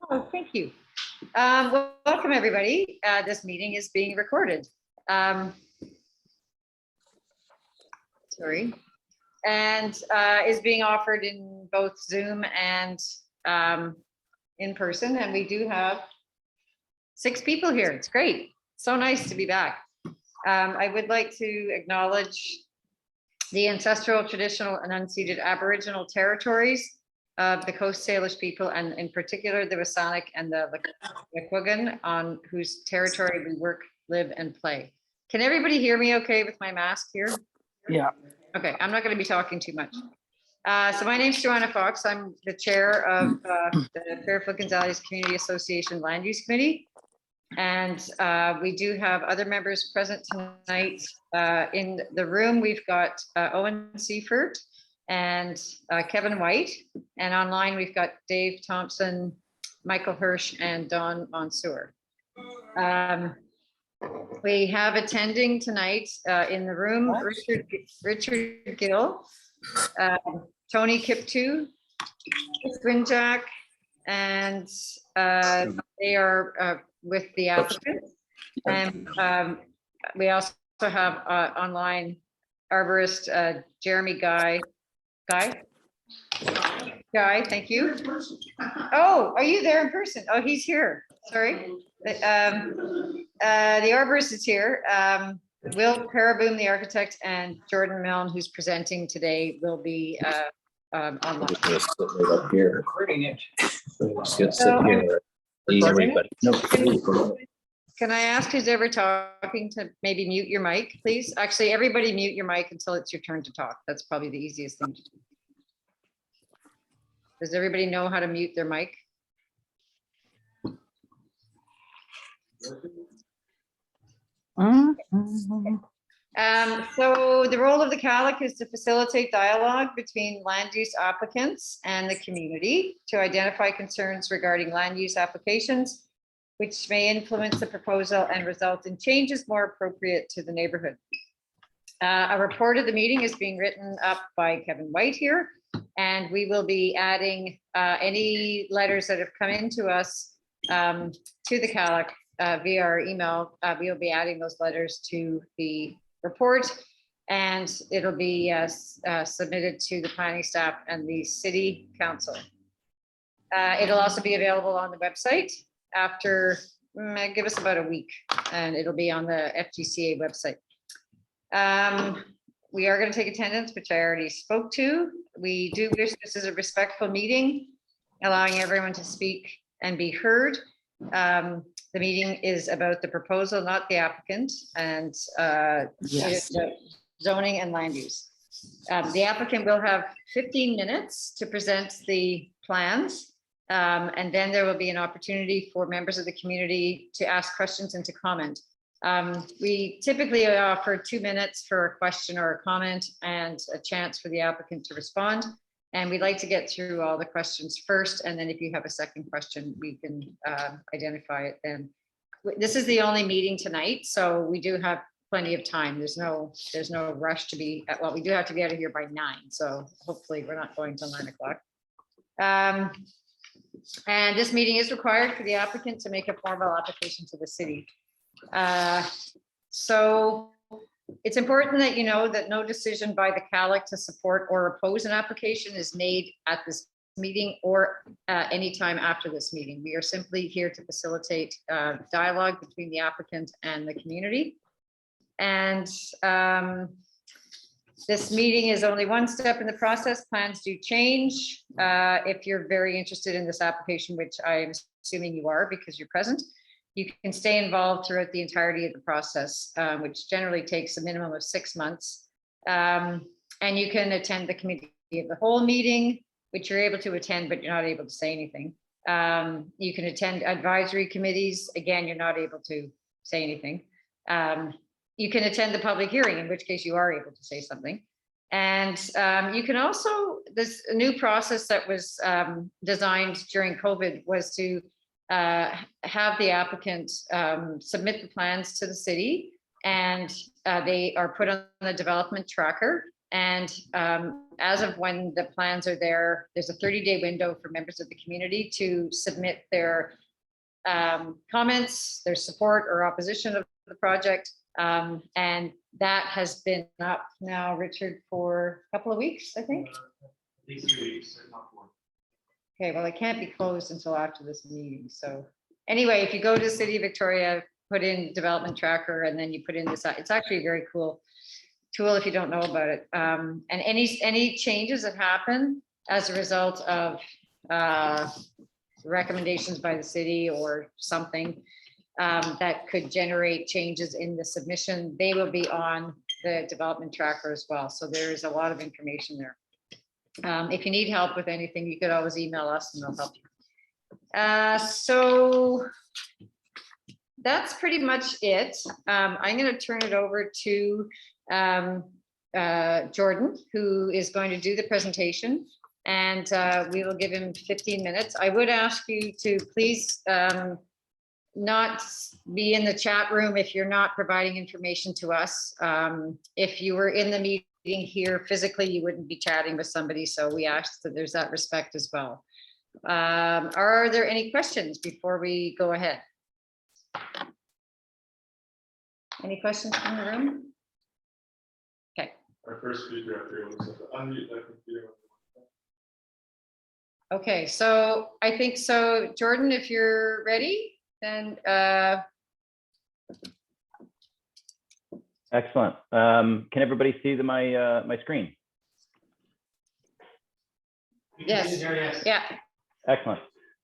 Oh, thank you. Welcome, everybody. This meeting is being recorded. Sorry. And is being offered in both Zoom and in person. And we do have 6 people here. It's great. So nice to be back. I would like to acknowledge the ancestral, traditional, and unceded Aboriginal territories of the Coast Salish people, and in particular the Wasanic and the Lekwungen, on whose territory we work, live, and play. Can everybody hear me okay with my mask here? Yeah. Okay, I'm not going to be talking too much. So my name's Joanna Fox. I'm the chair of the Fairfield Gonzales Community Association Land Use Committee. And we do have other members present tonight. In the room, we've got Owen Seifert and Kevin White. And online, we've got Dave Thompson, Michael Hirsch, and Don Mansour. We have attending tonight in the room, Richard Gill, Tony Kiptoo, Swinjack, and they are with the applicant. And we also have online arborist Jeremy Guy, thank you. Oh, are you there in person? Oh, he's here. Sorry. The arborist is here. Will Paraboom, the architect, and Jordan Milne, who's presenting today, will be online. I'm just gonna sit right up here. Recording it. Just gonna sit here. Ease everybody. No, Can I ask who's ever talking to maybe mute your mic, please? Actually, everybody mute your mic until it's your turn to talk. That's probably the easiest thing to do. Does everybody know how to mute their mic? So the role of the CALIC is to facilitate dialogue between land use applicants and the community to identify concerns regarding land use applications, which may influence the proposal and result in changes more appropriate to the neighborhood. A report of the meeting is being written up by Kevin White here, and we will be adding any letters that have come into us to the CALIC via our email. We will be adding those letters to the report, and it'll be submitted to the planning staff and the city council. It'll also be available on the website after, give us about a week, and it'll be on the FGCA website. We are going to take attendance, which I already spoke to. We do wish this is a respectful meeting, allowing everyone to speak and be heard. The meeting is about the proposal, not the applicant, and Yes. zoning and land use. The applicant will have 15 minutes to present the plans, and then there will be an opportunity for members of the community to ask questions and to comment. We typically offer 2 minutes for a question or a comment and a chance for the applicant to respond. And we'd like to get through all the questions first, and then if you have a second question, we can identify it then. This is the only meeting tonight, so we do have plenty of time. There's no rush to be, well, we do have to be out of here by 9, so hopefully we're not going till 9 o'clock. And this meeting is required for the applicant to make a formal application to the city. So it's important that you know that no decision by the CALIC to support or oppose an application is made at this meeting or any time after this meeting. We are simply here to facilitate dialogue between the applicant and the community. And this meeting is only one step in the process. Plans do change. If you're very interested in this application, which I'm assuming you are because you're present, you can stay involved throughout the entirety of the process, which generally takes a minimum of 6 months. And you can attend the committee of the whole meeting, which you're able to attend, but you're not able to say anything. You can attend advisory committees. Again, you're not able to say anything. You can attend the public hearing, in which case you are able to say something. And you can also, this new process that was designed during COVID was to have the applicant submit the plans to the city, and they are put on the development tracker. And as of when the plans are there, there's a 30-day window for members of the community to submit their comments, their support or opposition of the project. And that has been up now, Richard, for a couple of weeks, I think. At least 3 weeks, if not 4. Okay, well, it can't be closed until after this meeting. So anyway, if you go to City of Victoria, put in development tracker, and then you put in this, it's actually a very cool tool if you don't know about it. And any changes that happen as a result of recommendations by the city or something that could generate changes in the submission, they will be on the development tracker as well. So there is a lot of information there. If you need help with anything, you could always email us and we'll help you. So that's pretty much it. I'm going to turn it over to Jordan, who is going to do the presentation, and we will give him 15 minutes. I would ask you to please not be in the chat room if you're not providing information to us. If you were in the meeting here physically, you wouldn't be chatting with somebody, so we ask that there's that respect as well. Are there any questions before we go ahead? Any questions from the room? Okay. Our first speaker up here looks like unmute that computer. Okay, so I think so, Jordan, if you're ready, then Excellent. Can everybody see my my screen? Yes. Yeah. Excellent.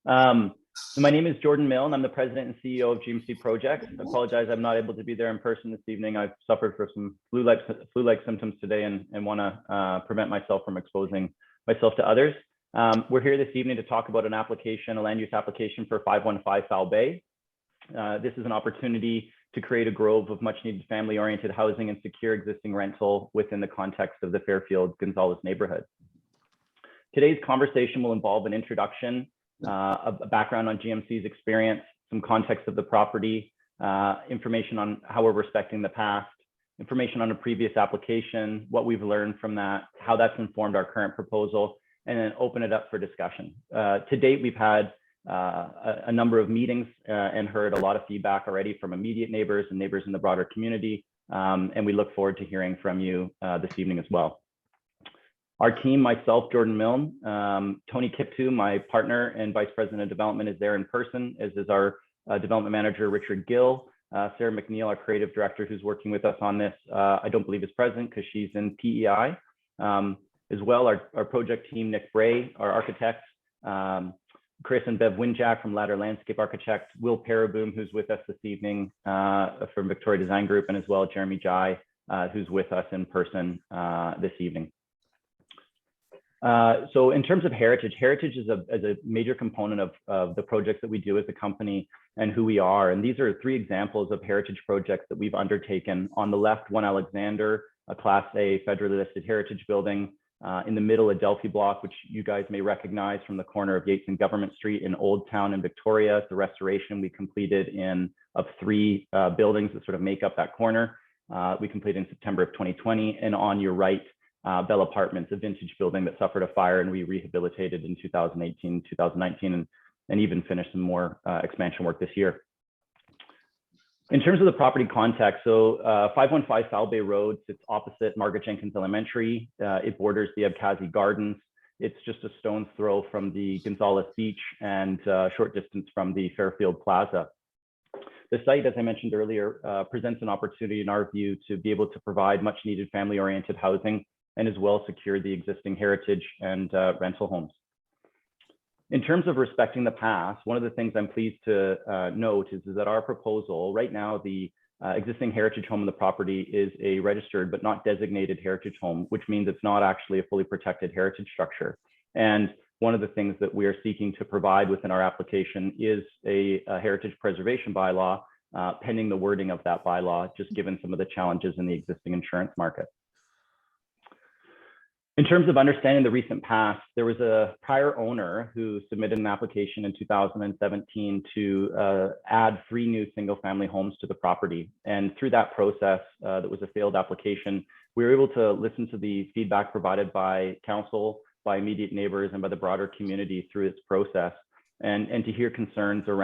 So my name is Jordan Milne. I'm the president and CEO of GMC Projects. I apologize, I'm not able to be there in person this evening. I've suffered from some flu-like symptoms today and want to prevent myself from exposing myself to others. We're here this evening to talk about an application, a land use application for 515 Foul Bay. This is an opportunity to create a grove of much needed family oriented housing and secure existing rental within the context of the Fairfield Gonzales neighborhood. Today's conversation will involve an introduction, a background on GMC's experience, some context of the property, information on how we're respecting the past, information on a previous application, what we've learned from that, how that's informed our current proposal, and then open it up for discussion. To date, we've had a number of meetings and heard a lot of feedback already from immediate neighbors and neighbors in the broader community. And we look forward to hearing from you this evening as well. Our team, myself, Jordan Milne, Tony Kiptu, my partner and Vice President of Development, is there in person, as is our Development Manager, Richard Gill. Sarah McNeil, our Creative Director, who's working with us on this, I don't believe is present because she's in PEI. As well, our project team, Nick Bray, our architects, Chris and Bev Winjack from Ladder Landscape Architect, Will Paraboom, who's with us this evening from Victoria Design Group, and as well Jeremy Jai, who's with us in person this evening. So in terms of heritage is a major component of the projects that we do as a company and who we are. And these are 3 examples of heritage projects that we've undertaken. On the left, One Alexander, a Class A federally listed heritage building. In the middle, Adelphi Block, which you guys may recognize from the corner of Yates and Government Street in Old Town in Victoria. It's a restoration we completed of 3 buildings that sort of make up that corner. We completed in September of 2020. And on your right, Bell Apartments, a vintage building that suffered a fire and we rehabilitated in 2018, 2019, and even finished some more expansion work this year. In terms of the property context, so 515 Foul Bay Road sits opposite Margaret Jenkins Elementary. It borders the Abkhazi Gardens. It's just a stone's throw from the Gonzales Beach and a short distance from the Fairfield Plaza. The site, as I mentioned earlier, presents an opportunity in our view to be able to provide much needed family oriented housing and as well secure the existing heritage and rental homes. In terms of respecting the past, one of the things I'm pleased to note is that our proposal right now, the existing heritage home on the property is a registered but not designated heritage home, which means it's not actually a fully protected heritage structure. And one of the things that we are seeking to provide within our application is a heritage preservation bylaw, pending the wording of that bylaw, just given some of the challenges in the existing insurance market. In terms of understanding the recent past, there was a prior owner who submitted an application in 2017 to add 3 new single family homes to the property. And through that process, that was a failed application, we were able to listen to the feedback provided by council, by immediate neighbors, and by the broader community through this process, and to hear concerns around